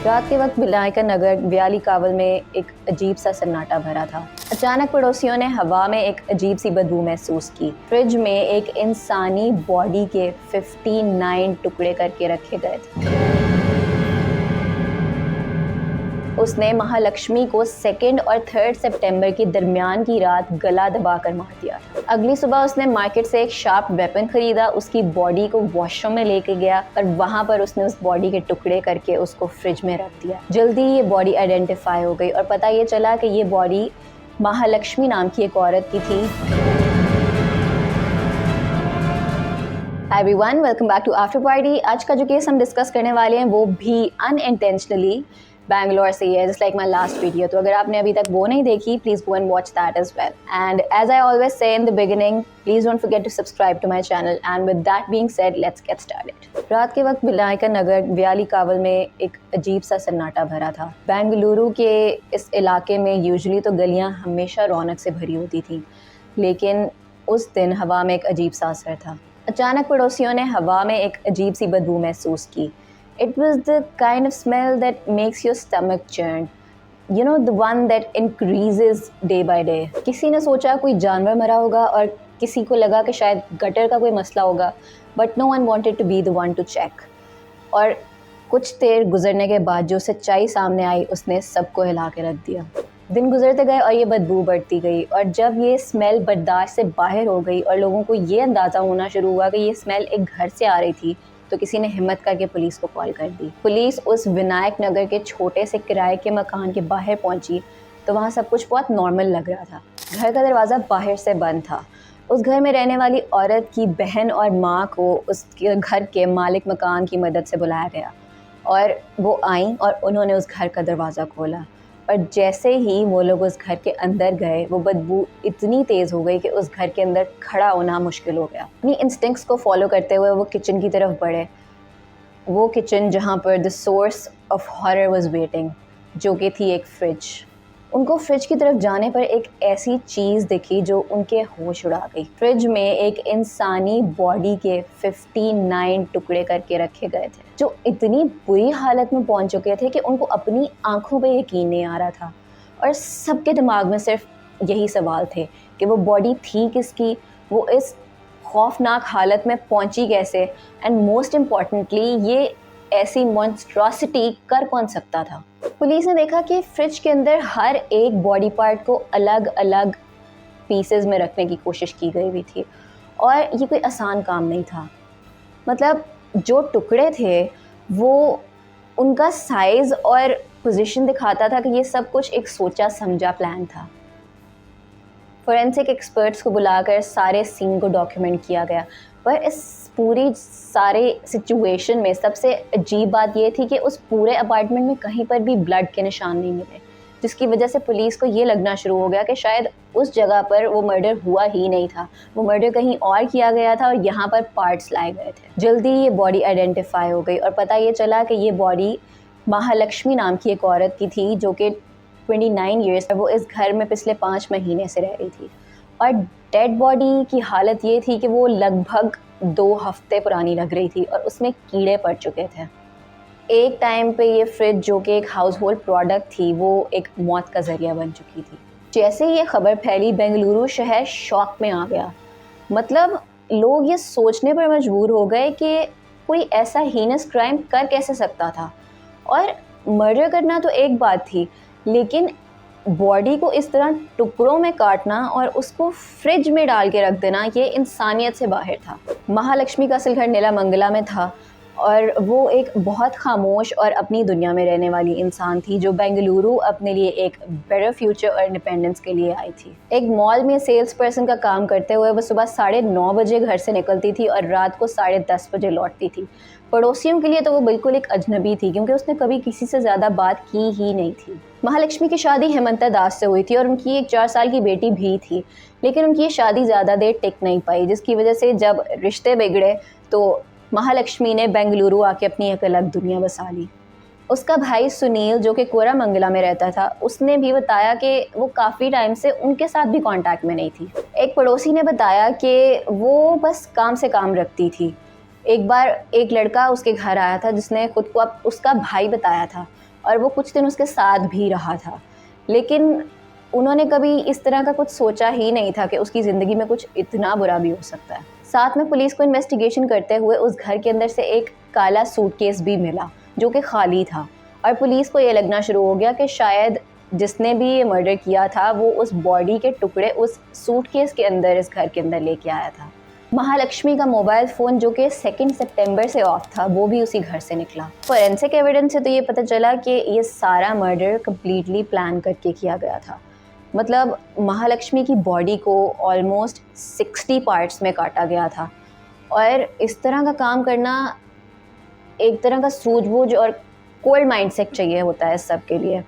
रात के वक्त विनायका नगर व्याली कावल में एक अजीब सा सन्नाटा भरा था। अचानक पड़ोसियों ने हवा में एक अजीब सी बदबू महसूस की। फ्रिज में एक इंसानी बॉडी के 59 टुकड़े करके रखे गए थे। उसने महालक्ष्मी को 2 और 3 सितंबर के दरमियान की रात गला दबाकर मार दिया। अगली सुबह उसने मार्केट से एक शार्प वेपन खरीदा, उसकी बॉडी को वॉशरूम में लेके गया और वहां पर उसने उस बॉडी के टुकड़े करके उसको फ्रिज में रख दिया। जल्दी ये बॉडी आइडेंटिफाई हो गई और पता ये चला कि ये बॉडी महालक्ष्मी नाम की एक औरत की थी। Everyone, welcome back to after party. आज का जो केस हम डिस्कस करने वाले हैं वो भी अनइंटेंशनली बैंगलोर से ही है, just like my last video. तो अगर आपने अभी तक वो नहीं देखी, please go and watch that as well. And as I always say in the beginning, please don't forget to subscribe to my channel. And with that being said, let's get started. रात के वक्त विनायका नगर valley कावल में एक अजीब सा सन्नाटा भरा था। बेंगलुरु के इस इलाके में यूजुअली तो गलियां हमेशा रौनक से भरी होती थी, लेकिन उस दिन हवा में एक अजीब सा असर था। अचानक पड़ोसियों ने हवा में एक अजीब सी बदबू महसूस की। It was the kind of smell that makes your stomach churn. You know, the one that increases day by day. किसी ने सोचा कोई जानवर मरा होगा और किसी को लगा कि शायद गटर का कोई मसला होगा, but no one wanted to be the one to check. और कुछ देर गुजरने के बाद जो सच्चाई सामने आई, उसने सबको हिला के रख दिया। दिन गुजरते गए और ये बदबू बढ़ती गई, और जब ये स्मेल बर्दाश्त से बाहर हो गई और लोगों को ये अंदाज़ा होना शुरू हुआ कि ये स्मेल एक घर से आ रही थी, तो किसी ने हिम्मत करके पुलिस को कॉल कर दी। पुलिस उस विनायक नगर के छोटे से किराए के मकान के बाहर पहुंची तो वहाँ सब कुछ बहुत नॉर्मल लग रहा था। घर का दरवाज़ा बाहर से बंद था। उस घर में रहने वाली औरत की बहन और माँ को उस घर के मालिक मकान की मदद से बुलाया गया और वो आईं और उन्होंने उस घर का दरवाज़ा खोला। और जैसे ही वो लोग उस घर के अंदर गए, वो बदबू इतनी तेज़ हो गई कि उस घर के अंदर खड़ा होना मुश्किल हो गया। अपनी इंस्टिंक्ट्स को फॉलो करते हुए वो किचन की तरफ बढ़े। वो किचन जहाँ पर the source of horror was waiting, जो कि थी एक फ्रिज। उनको फ्रिज की तरफ जाने पर एक ऐसी चीज़ दिखी जो उनके होश उड़ा गई। फ्रिज में एक इंसानी बॉडी के 59 टुकड़े करके रखे गए थे, जो इतनी बुरी हालत में पहुंच चुके थे कि उनको अपनी आंखों पे यकीन नहीं आ रहा था। और सबके दिमाग में सिर्फ यही सवाल थे कि वो बॉडी थी किसकी, वो इस खौफनाक हालत में पहुंची कैसे, एंड मोस्ट इम्पॉर्टेंटली ये ऐसी मॉन्स्ट्रॉसिटी कर कौन सकता था। पुलिस ने देखा कि फ्रिज के अंदर हर एक बॉडी पार्ट को अलग अलग पीसेस में रखने की कोशिश की गई हुई थी, और ये कोई आसान काम नहीं था। मतलब जो टुकड़े थे वो उनका साइज़ और पोजीशन दिखाता था कि ये सब कुछ एक सोचा समझा प्लान था। फोरेंसिक एक्सपर्ट्स को बुलाकर सारे सीन को डॉक्यूमेंट किया गया, पर इस पूरी सारे सिचुएशन में सबसे अजीब बात ये थी कि उस पूरे अपार्टमेंट में कहीं पर भी ब्लड के निशान नहीं मिले, जिसकी वजह से पुलिस को ये लगना शुरू हो गया कि शायद उस जगह पर वो मर्डर हुआ ही नहीं था, वो मर्डर कहीं और किया गया था और यहाँ पर पार्ट्स लाए गए थे। जल्दी ये बॉडी आइडेंटिफाई हो गई और पता ये चला कि ये बॉडी महालक्ष्मी नाम की एक औरत की थी, जो कि 29 ईयर्स वो इस घर में पिछले 5 महीने से रह रही थी। और डेड बॉडी की हालत ये थी कि वो लगभग 2 हफ्ते पुरानी लग रही थी और उसमें कीड़े पड़ चुके थे। एक टाइम पे ये फ्रिज, जो कि एक हाउस होल्ड प्रोडक्ट थी, वो एक मौत का जरिया बन चुकी थी। जैसे ही ये खबर फैली, बेंगलुरु शहर शॉक में आ गया। मतलब लोग ये सोचने पर मजबूर हो गए कि कोई ऐसा हीनस क्राइम कर कैसे सकता था। और मर्डर करना तो एक बात थी, लेकिन बॉडी को इस तरह टुकड़ों में काटना और उसको फ्रिज में डाल के रख देना, ये इंसानियत से बाहर था। महालक्ष्मी का असल घर नीलामंगला में था और वो एक बहुत खामोश और अपनी दुनिया में रहने वाली इंसान थी, जो बेंगलुरु अपने लिए एक बेटर फ्यूचर और इंडिपेंडेंस के लिए आई थी। एक मॉल में सेल्स पर्सन का काम करते हुए वो सुबह 9:30 बजे घर से निकलती थी और रात को 10:30 बजे लौटती थी। पड़ोसियों के लिए तो वो बिल्कुल एक अजनबी थी, क्योंकि उसने कभी किसी से ज़्यादा बात की ही नहीं थी। महालक्ष्मी की शादी हेमंता दास से हुई थी और उनकी एक 4 साल की बेटी भी थी, लेकिन उनकी ये शादी ज़्यादा देर टिक नहीं पाई, जिसकी वजह से जब रिश्ते बिगड़े तो महालक्ष्मी ने बेंगलुरु आके अपनी एक अलग दुनिया बसा ली। उसका भाई सुनील, जो कि कोरामंगला में रहता था, उसने भी बताया कि वो काफ़ी टाइम से उनके साथ भी कांटेक्ट में नहीं थी। एक पड़ोसी ने बताया कि वो बस काम से काम रखती थी। एक बार एक लड़का उसके घर आया था जिसने खुद को अब उसका भाई बताया था, और वो कुछ दिन उसके साथ भी रहा था। लेकिन उन्होंने कभी इस तरह का कुछ सोचा ही नहीं था कि उसकी ज़िंदगी में कुछ इतना बुरा भी हो सकता है। साथ में पुलिस को इन्वेस्टिगेशन करते हुए उस घर के अंदर से एक काला सूटकेस भी मिला जो कि खाली था, और पुलिस को ये लगना शुरू हो गया कि शायद जिसने भी ये मर्डर किया था वो उस बॉडी के टुकड़े उस सूटकेस के अंदर इस घर के अंदर लेके आया था। महालक्ष्मी का मोबाइल फ़ोन जो कि 2 सितंबर से ऑफ था वो भी उसी घर से निकला। फोरेंसिक एविडेंस से तो ये पता चला कि ये सारा मर्डर कम्प्लीटली प्लान करके किया गया था। मतलब महालक्ष्मी की बॉडी को ऑलमोस्ट 60 पार्ट्स में काटा गया था, और इस तरह का काम करना एक तरह का सूझबूझ और कोल्ड माइंडसेट चाहिए होता है सब के लिए।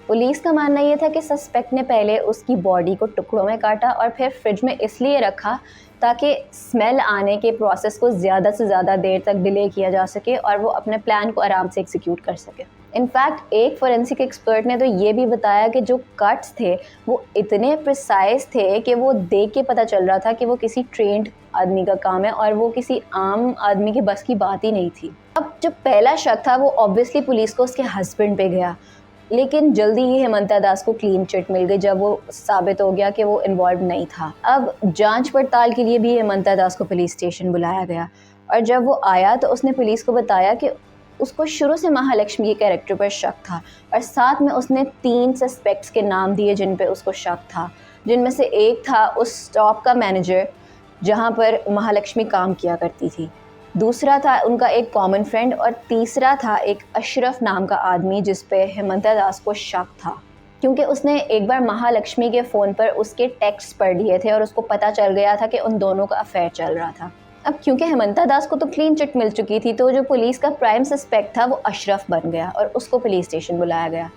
पुलिस का मानना ये था कि सस्पेक्ट ने पहले उसकी बॉडी को टुकड़ों में काटा और फिर फ्रिज में इसलिए रखा ताकि स्मेल आने के प्रोसेस को ज़्यादा से ज़्यादा देर तक डिले किया जा सके और वो अपने प्लान को आराम से एग्जीक्यूट कर सके। इनफैक्ट एक फोरेंसिक एक्सपर्ट ने तो ये भी बताया कि जो कट्स थे वो इतने प्रिसाइज थे कि वो देख के पता चल रहा था कि वो किसी ट्रेंड आदमी का काम है और वो किसी आम आदमी के बस की बात ही नहीं थी। अब जो पहला शक था वो ऑब्वियसली पुलिस को उसके हस्बैंड पे गया, लेकिन जल्दी ही हेमंता दास को क्लीन चिट मिल गई जब वो साबित हो गया कि वो इन्वॉल्व नहीं था। अब जांच पड़ताल के लिए भी हेमंता दास को पुलिस स्टेशन बुलाया गया, और जब वो आया तो उसने पुलिस को बताया कि उसको शुरू से महालक्ष्मी के कैरेक्टर पर शक था, और साथ में उसने 3 सस्पेक्ट्स के नाम दिए जिन पे उसको शक था, जिनमें से एक था उस स्टॉप का मैनेजर जहाँ पर महालक्ष्मी काम किया करती थी, दूसरा था उनका एक कॉमन फ्रेंड, और तीसरा था एक अशरफ नाम का आदमी जिस पे हेमंता दास को शक था, क्योंकि उसने एक बार महालक्ष्मी के फ़ोन पर उसके टेक्स्ट पढ़ लिए थे और उसको पता चल गया था कि उन दोनों का अफेयर चल रहा था। अब क्योंकि हेमंता दास को तो क्लीन चिट मिल चुकी थी, तो जो पुलिस का प्राइम सस्पेक्ट था वो अशरफ बन गया और उसको पुलिस स्टेशन बुलाया गया।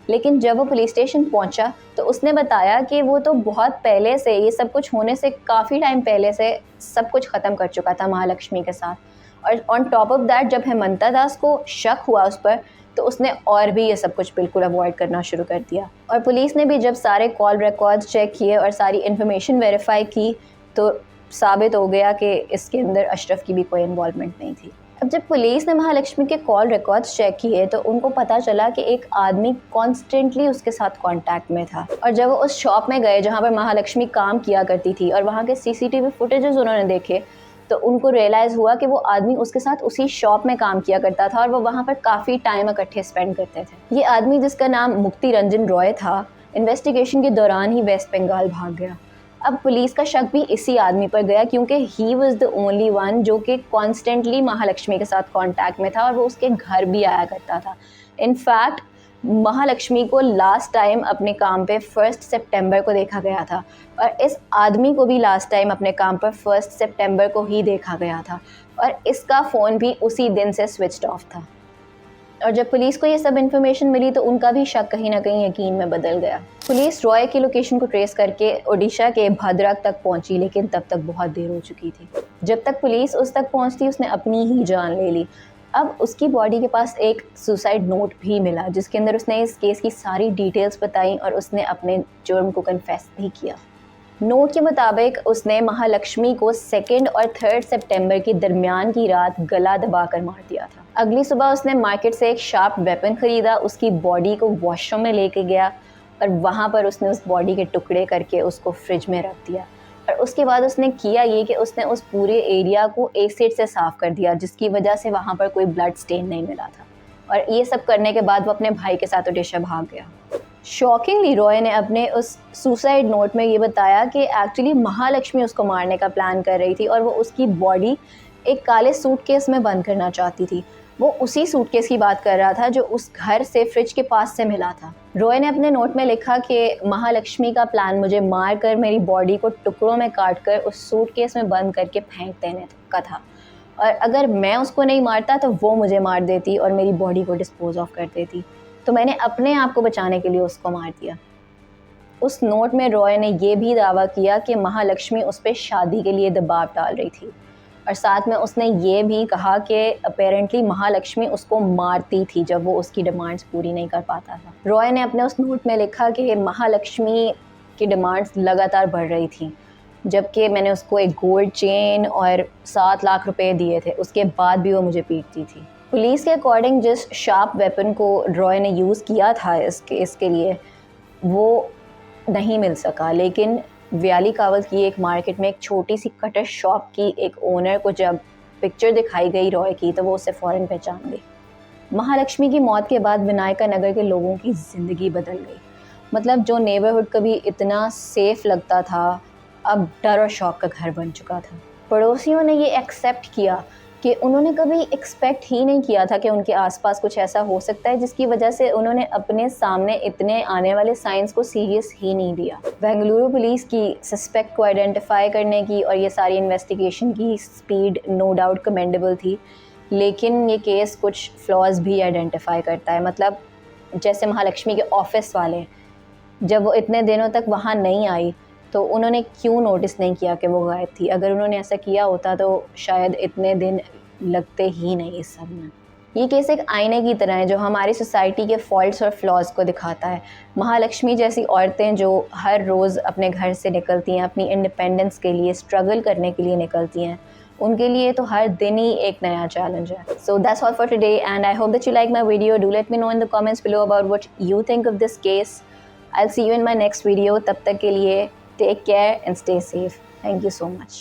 लेकिन जब वो पुलिस स्टेशन पहुंचा तो उसने बताया कि वो तो बहुत पहले से, ये सब कुछ होने से काफ़ी टाइम पहले से सब कुछ ख़त्म कर चुका था महालक्ष्मी के साथ, और ऑन टॉप ऑफ दैट जब हेमंता दास को शक हुआ उस पर तो उसने और भी ये सब कुछ बिल्कुल अवॉइड करना शुरू कर दिया। और पुलिस ने भी जब सारे कॉल रिकॉर्ड्स चेक किए और सारी इन्फॉर्मेशन वेरीफाई की तो साबित हो गया कि इसके अंदर अशरफ की भी कोई इन्वॉल्वमेंट नहीं थी। अब जब पुलिस ने महालक्ष्मी के कॉल रिकॉर्ड्स चेक किए तो उनको पता चला कि एक आदमी कॉन्स्टेंटली उसके साथ कांटेक्ट में था, और जब वो उस शॉप में गए जहाँ पर महालक्ष्मी काम किया करती थी और वहाँ के सीसीटीवी फुटेजेस उन्होंने देखे तो उनको रियलाइज़ हुआ कि वो आदमी उसके साथ उसी शॉप में काम किया करता था और वो वहाँ पर काफ़ी टाइम इकट्ठे स्पेंड करते थे। ये आदमी जिसका नाम मुक्ति रंजन रॉय था, इन्वेस्टिगेशन के दौरान ही वेस्ट बंगाल भाग गया। अब पुलिस का शक भी इसी आदमी पर गया क्योंकि he was the only one जो कि कॉन्स्टेंटली महालक्ष्मी के साथ कांटेक्ट में था और वो उसके घर भी आया करता था। इनफैक्ट महालक्ष्मी को लास्ट टाइम अपने काम पे 1 सितंबर को देखा गया था, और इस आदमी को भी लास्ट टाइम अपने काम पर 1 सितंबर को ही देखा गया था, और इसका फ़ोन भी उसी दिन से स्विच्ड ऑफ था। और जब पुलिस को ये सब इन्फॉर्मेशन मिली तो उनका भी शक कहीं ना कहीं यकीन में बदल गया। पुलिस रॉय की लोकेशन को ट्रेस करके ओडिशा के भद्रक तक पहुंची, लेकिन तब तक बहुत देर हो चुकी थी। जब तक पुलिस उस तक पहुंचती उसने अपनी ही जान ले ली। अब उसकी बॉडी के पास एक सुसाइड नोट भी मिला जिसके अंदर उसने इस केस की सारी डिटेल्स बताई और उसने अपने जुर्म को कन्फेस भी किया। नोट के मुताबिक उसने महालक्ष्मी को 2 और 3 सितंबर के दरमियान की रात गला दबाकर मार दिया था। अगली सुबह उसने मार्केट से एक शार्प वेपन खरीदा, उसकी बॉडी को वॉशरूम में लेके गया और वहाँ पर उसने उस बॉडी के टुकड़े करके उसको फ्रिज में रख दिया। और उसके बाद उसने किया ये कि उसने उस पूरे एरिया को एसिड से साफ़ कर दिया जिसकी वजह से वहाँ पर कोई ब्लड स्टेन नहीं मिला था। और ये सब करने के बाद वो अपने भाई के साथ ओडिशा भाग गया। शॉकिंगली रॉय ने अपने उस सुसाइड नोट में ये बताया कि एक्चुअली महालक्ष्मी उसको मारने का प्लान कर रही थी और वो उसकी बॉडी एक काले सूटकेस में बंद करना चाहती थी। वो उसी सूटकेस की बात कर रहा था जो उस घर से फ्रिज के पास से मिला था। रॉय ने अपने नोट में लिखा कि महालक्ष्मी का प्लान मुझे मार कर मेरी बॉडी को टुकड़ों में काट कर उस सूटकेस में बंद करके फेंक देने का था, और अगर मैं उसको नहीं मारता तो वो मुझे मार देती और मेरी बॉडी को डिस्पोज ऑफ कर देती, तो मैंने अपने आप को बचाने के लिए उसको मार दिया। उस नोट में रॉय ने यह भी दावा किया कि महालक्ष्मी उस पर शादी के लिए दबाव डाल रही थी, और साथ में उसने ये भी कहा कि अपेरेंटली महालक्ष्मी उसको मारती थी जब वो उसकी डिमांड्स पूरी नहीं कर पाता था। रॉय ने अपने उस नोट में लिखा कि महालक्ष्मी की डिमांड्स लगातार बढ़ रही थी, जबकि मैंने उसको एक गोल्ड चेन और 7 लाख रुपए दिए थे, उसके बाद भी वो मुझे पीटती थी। पुलिस के अकॉर्डिंग जिस शार्प वेपन को रॉय ने यूज़ किया था इसके लिए वो नहीं मिल सका, लेकिन व्याली कावल की एक मार्केट में एक छोटी सी कटर शॉप की एक ओनर को जब पिक्चर दिखाई गई रॉय की तो वो उसे फ़ौरन पहचान गई। महालक्ष्मी की मौत के बाद विनायका नगर के लोगों की ज़िंदगी बदल गई। मतलब जो नेबरहुड कभी इतना सेफ लगता था अब डर और शौक का घर बन चुका था। पड़ोसियों ने ये एक्सेप्ट किया कि उन्होंने कभी एक्सपेक्ट ही नहीं किया था कि उनके आसपास कुछ ऐसा हो सकता है, जिसकी वजह से उन्होंने अपने सामने इतने आने वाले साइंस को सीरियस ही नहीं लिया। बेंगलुरु पुलिस की सस्पेक्ट को आइडेंटिफाई करने की और ये सारी इन्वेस्टिगेशन की स्पीड नो डाउट कमेंडेबल थी, लेकिन ये केस कुछ फ्लॉज भी आइडेंटिफाई करता है। मतलब जैसे महालक्ष्मी के ऑफिस वाले जब वो इतने दिनों तक वहाँ नहीं आई तो उन्होंने क्यों नोटिस नहीं किया कि वो गायब थी। अगर उन्होंने ऐसा किया होता तो शायद इतने दिन लगते ही नहीं इस सब में। ये केस एक आईने की तरह है जो हमारी सोसाइटी के फॉल्ट्स और फ्लॉज को दिखाता है। महालक्ष्मी जैसी औरतें जो हर रोज़ अपने घर से निकलती हैं, अपनी इंडिपेंडेंस के लिए स्ट्रगल करने के लिए निकलती हैं, उनके लिए तो हर दिन ही एक नया चैलेंज है। So that's all for today and I hope that you like my video. Do let me know in the comments below about what you think of this case. I'll see you in my next video. तब तक के लिए take care and stay safe. Thank you so much.